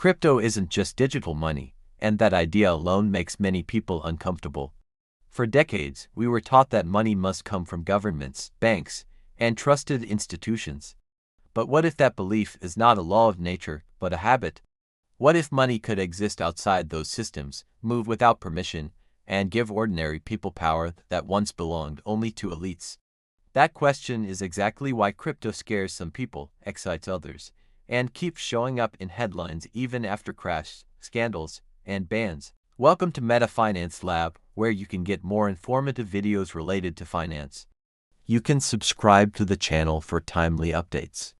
Crypto isn't just digital money, and that idea alone makes many people uncomfortable. For decades, we were taught that money must come from governments, banks, and trusted institutions. But what if that belief is not a law of nature, but a habit? What if money could exist outside those systems, move without permission, and give ordinary people power that once belonged only to elites? That question is exactly why crypto scares some people, excites others, and keeps showing up in headlines even after crashes, scandals, and bans. Welcome to Meta Finance Lab, where you can get more informative videos related to finance. You can subscribe to the channel for timely updates.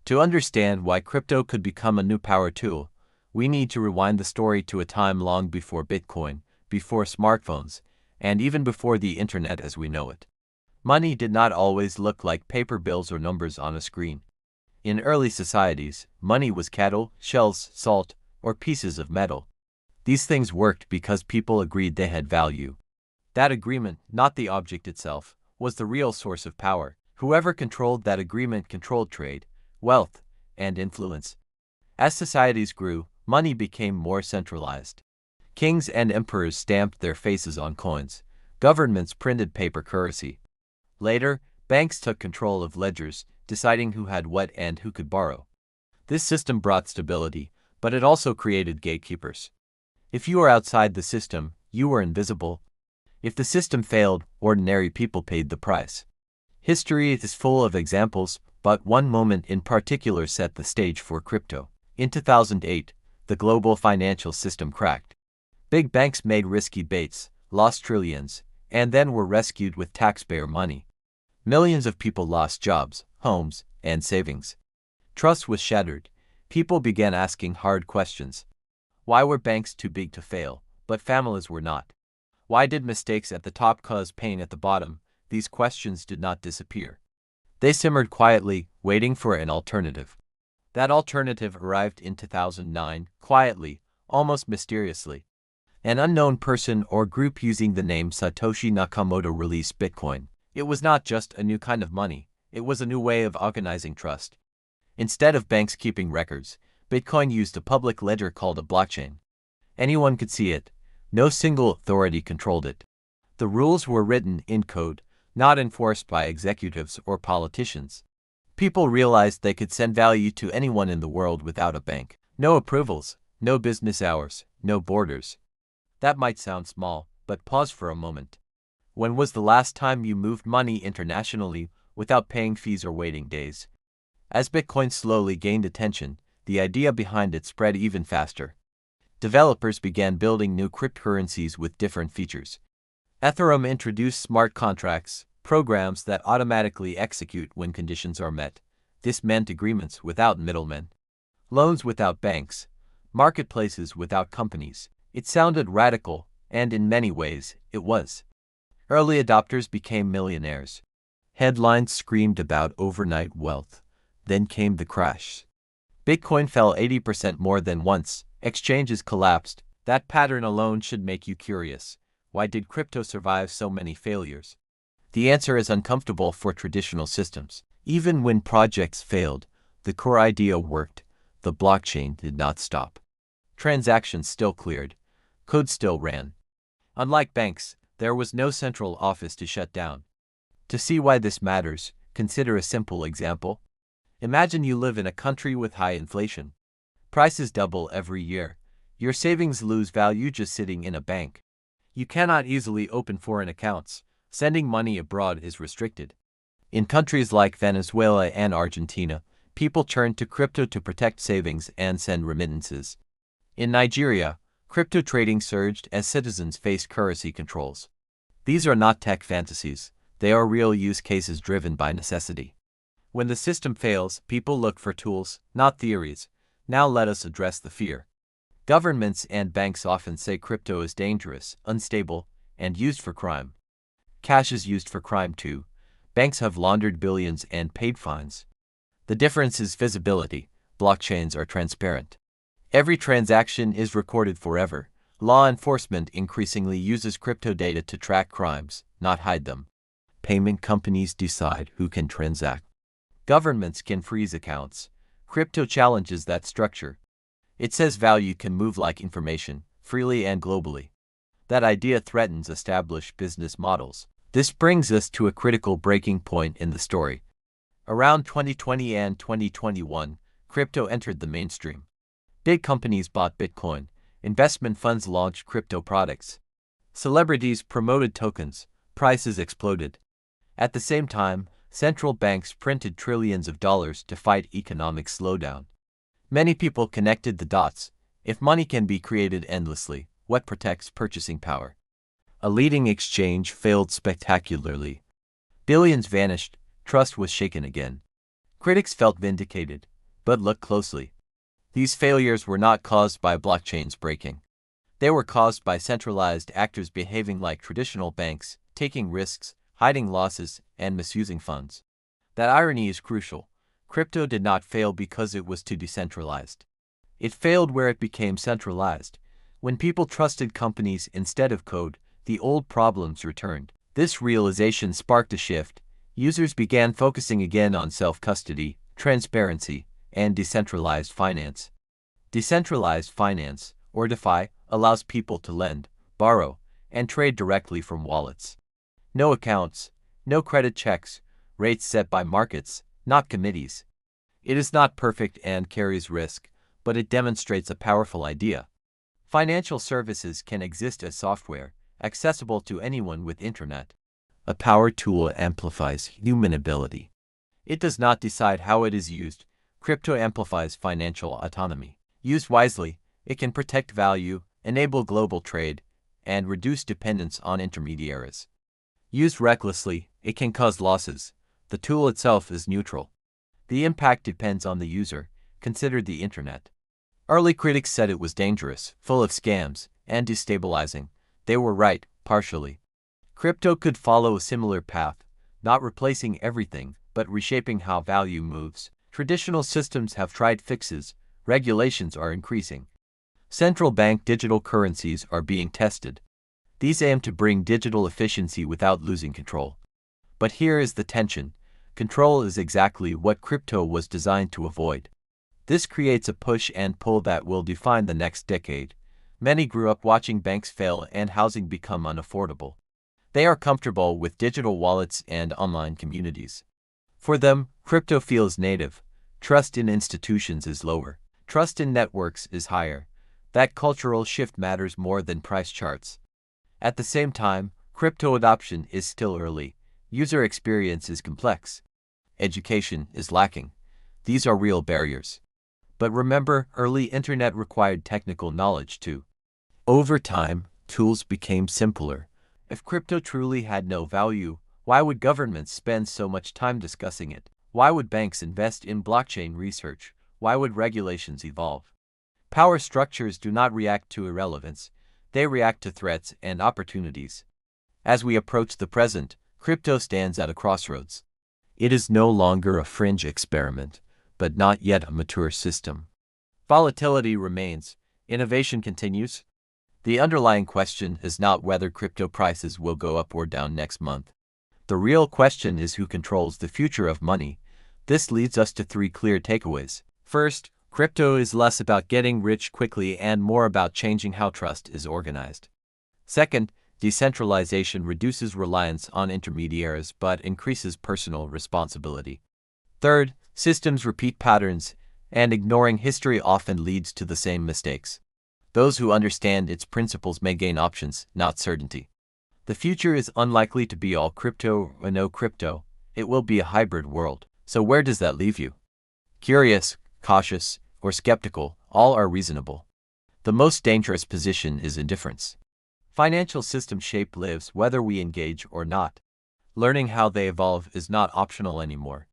To understand why crypto could become a new power tool, we need to rewind the story to a time long before Bitcoin, before smartphones, and even before the internet as we know it. Money did not always look like paper bills or numbers on a screen. In early societies, money was cattle, shells, salt, or pieces of metal. These things worked because people agreed they had value. That agreement, not the object itself, was the real source of power. Whoever controlled that agreement controlled trade, wealth, and influence. As societies grew, money became more centralized. Kings and emperors stamped their faces on coins. Governments printed paper currency. Later, banks took control of ledgers, deciding who had what and who could borrow. This system brought stability, but it also created gatekeepers. If you were outside the system, you were invisible. If the system failed, ordinary people paid the price. History is full of examples, but one moment in particular set the stage for crypto. In 2008, the global financial system cracked. Big banks made risky bets, lost trillions, and then were rescued with taxpayer money. Millions of people lost jobs, homes, and savings. Trust was shattered. People began asking hard questions. Why were banks too big to fail, but families were not? Why did mistakes at the top cause pain at the bottom? These questions did not disappear. They simmered quietly, waiting for an alternative. That alternative arrived in 2009, quietly, almost mysteriously. An unknown person or group using the name Satoshi Nakamoto released Bitcoin. It was not just a new kind of money, it was a new way of organizing trust. Instead of banks keeping records, Bitcoin used a public ledger called a blockchain. Anyone could see it. No single authority controlled it. The rules were written in code, not enforced by executives or politicians. People realized they could send value to anyone in the world without a bank. No approvals, no business hours, no borders. That might sound small, but pause for a moment. When was the last time you moved money internationally without paying fees or waiting days? As Bitcoin slowly gained attention, the idea behind it spread even faster. Developers began building new cryptocurrencies with different features. Ethereum introduced smart contracts, programs that automatically execute when conditions are met. This meant agreements without middlemen, loans without banks, marketplaces without companies. It sounded radical, and in many ways, it was. Early adopters became millionaires. Headlines screamed about overnight wealth. Then came the crash. Bitcoin fell 80% more than once. Exchanges collapsed. That pattern alone should make you curious. Why did crypto survive so many failures? The answer is uncomfortable for traditional systems. Even when projects failed, the core idea worked. The blockchain did not stop. Transactions still cleared. Code still ran. Unlike banks, there was no central office to shut down. To see why this matters, consider a simple example. Imagine you live in a country with high inflation. Prices double every year. Your savings lose value just sitting in a bank. You cannot easily open foreign accounts. Sending money abroad is restricted. In countries like Venezuela and Argentina, people turn to crypto to protect savings and send remittances. In Nigeria, crypto trading surged as citizens faced currency controls. These are not tech fantasies. They are real use cases driven by necessity. When the system fails, people look for tools, not theories. Now let us address the fear. Governments and banks often say crypto is dangerous, unstable, and used for crime. Cash is used for crime too. Banks have laundered billions and paid fines. The difference is visibility. Blockchains are transparent. Every transaction is recorded forever. Law enforcement increasingly uses crypto data to track crimes, not hide them. Payment companies decide who can transact. Governments can freeze accounts. Crypto challenges that structure. It says value can move like information, freely and globally. That idea threatens established business models. This brings us to a critical breaking point in the story. Around 2020 and 2021, crypto entered the mainstream. Big companies bought Bitcoin, investment funds launched crypto products. Celebrities promoted tokens, prices exploded. At the same time, central banks printed trillions of dollars to fight economic slowdown. Many people connected the dots. If money can be created endlessly, what protects purchasing power? A leading exchange failed spectacularly. Billions vanished, trust was shaken again. Critics felt vindicated, but look closely. These failures were not caused by blockchains breaking. They were caused by centralized actors behaving like traditional banks, taking risks, hiding losses, and misusing funds. That irony is crucial. Crypto did not fail because it was too decentralized. It failed where it became centralized. When people trusted companies instead of code, the old problems returned. This realization sparked a shift. Users began focusing again on self-custody, transparency, and decentralized finance. Decentralized finance, or DeFi, allows people to lend, borrow, and trade directly from wallets. No accounts, no credit checks, rates set by markets, not committees. It is not perfect and carries risk, but it demonstrates a powerful idea. Financial services can exist as software, accessible to anyone with internet. A power tool amplifies human ability. It does not decide how it is used. Crypto amplifies financial autonomy. Used wisely, it can protect value, enable global trade, and reduce dependence on intermediaries. Used recklessly, it can cause losses. The tool itself is neutral. The impact depends on the user. Consider the internet. Early critics said it was dangerous, full of scams, and destabilizing. They were right, partially. Crypto could follow a similar path, not replacing everything, but reshaping how value moves. Traditional systems have tried fixes. Regulations are increasing. Central bank digital currencies are being tested. These aim to bring digital efficiency without losing control. But here is the tension. Control is exactly what crypto was designed to avoid. This creates a push and pull that will define the next decade. Many grew up watching banks fail and housing become unaffordable. They are comfortable with digital wallets and online communities. For them, crypto feels native. Trust in institutions is lower. Trust in networks is higher. That cultural shift matters more than price charts. At the same time, crypto adoption is still early. User experience is complex. Education is lacking. These are real barriers. But remember, early internet required technical knowledge too. Over time, tools became simpler. If crypto truly had no value, why would governments spend so much time discussing it? Why would banks invest in blockchain research? Why would regulations evolve? Power structures do not react to irrelevance. They react to threats and opportunities. As we approach the present, crypto stands at a crossroads. It is no longer a fringe experiment, but not yet a mature system. Volatility remains. Innovation continues. The underlying question is not whether crypto prices will go up or down next month. The real question is who controls the future of money. This leads us to 3 clear takeaways. First, crypto is less about getting rich quickly and more about changing how trust is organized. Second, decentralization reduces reliance on intermediaries but increases personal responsibility. Third, systems repeat patterns, and ignoring history often leads to the same mistakes. Those who understand its principles may gain options, not certainty. The future is unlikely to be all crypto or no crypto. It will be a hybrid world. So where does that leave you? Curious, cautious, or skeptical, all are reasonable. The most dangerous position is indifference. Financial system shape lives whether we engage or not. Learning how they evolve is not optional anymore.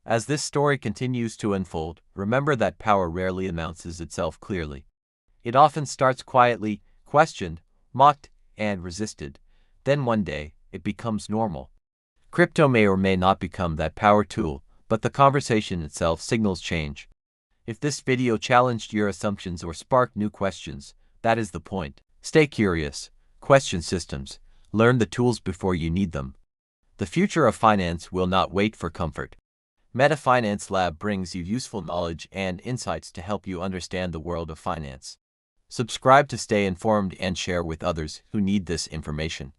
As this story continues to unfold, remember that power rarely announces itself clearly. It often starts quietly, questioned, mocked, and resisted. Then one day, it becomes normal. Crypto may or may not become that power tool, but the conversation itself signals change. If this video challenged your assumptions or sparked new questions, that is the point. Stay curious, question systems, learn the tools before you need them. The future of finance will not wait for comfort. Meta Finance Lab brings you useful knowledge and insights to help you understand the world of finance. Subscribe to stay informed and share with others who need this information.